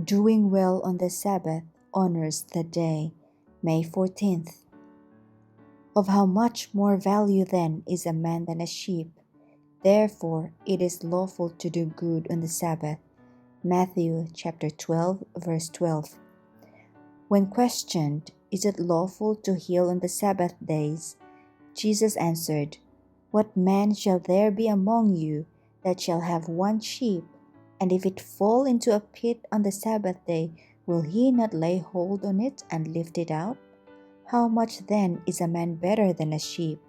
Doing well on the Sabbath honors the day. May 14th. Of how much more value then is a man than a sheep. Therefore it is lawful to do good on the Sabbath. Matthew chapter 12, verse 12. When questioned, is it lawful to heal on the Sabbath days? Jesus answered, What man shall there be among you that shall have one sheep, and if it fall into a pit on the Sabbath day, will he not lay hold on it and lift it out? How much then is a man better than a sheep?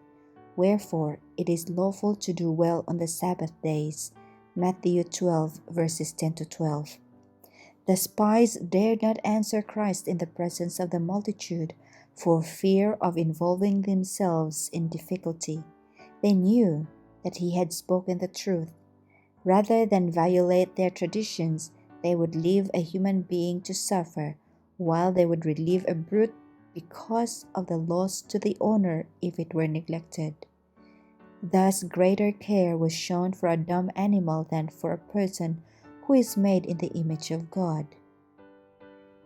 Wherefore it is lawful to do well on the Sabbath days. Matthew 12, verses 10 to 12. The spies dared not answer Christ in the presence of the multitude for fear of involving themselves in difficulty. They knew that he had spoken the truth. Rather than violate their traditions, they would leave a human being to suffer, while they would relieve a brute because of the loss to the owner if it were neglected. Thus greater care was shown for a dumb animal than for a person who is made in the image of God.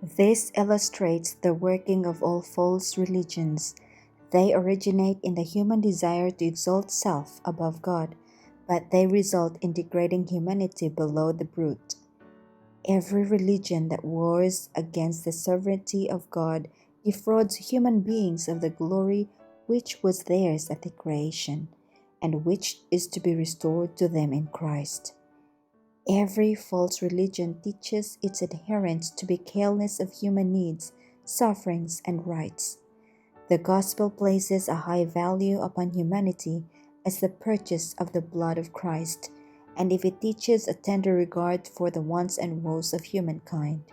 This illustrates the working of all false religions. They originate in the human desire to exalt self above God, but they result in degrading humanity below the brute. Every religion that wars against the sovereignty of God defrauds human beings of the glory which was theirs at the creation, and which is to be restored to them in Christ. Every false religion teaches its adherents to be careless of human needs, sufferings, and rights. The gospel places a high value upon humanity as the purchase of the blood of Christ, and if it teaches a tender regard for the wants and woes of humankind.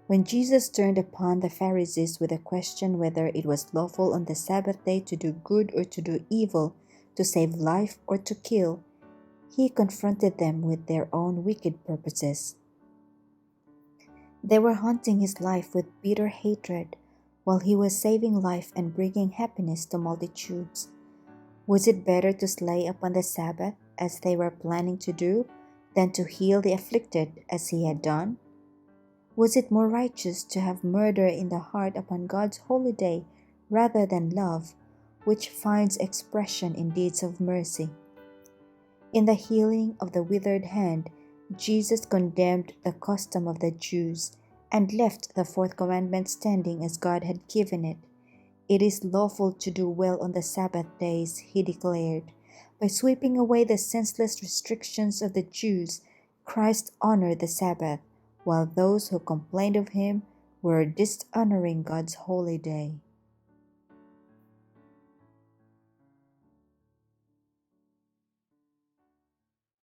When Jesus turned upon the Pharisees with a question whether it was lawful on the Sabbath day to do good or to do evil, to save life or to kill, he confronted them with their own wicked purposes. They were haunting his life with bitter hatred, while he was saving life and bringing happiness to multitudes. Was it better to slay upon the Sabbath, as they were planning to do, than to heal the afflicted, as he had done? Was it more righteous to have murder in the heart upon God's holy day, rather than love, which finds expression in deeds of mercy? In the healing of the withered hand, Jesus condemned the custom of the Jews and left the fourth commandment standing as God had given it. It is lawful to do well on the Sabbath days, he declared. By sweeping away the senseless restrictions of the Jews, Christ honored the Sabbath, while those who complained of him were dishonoring God's holy day.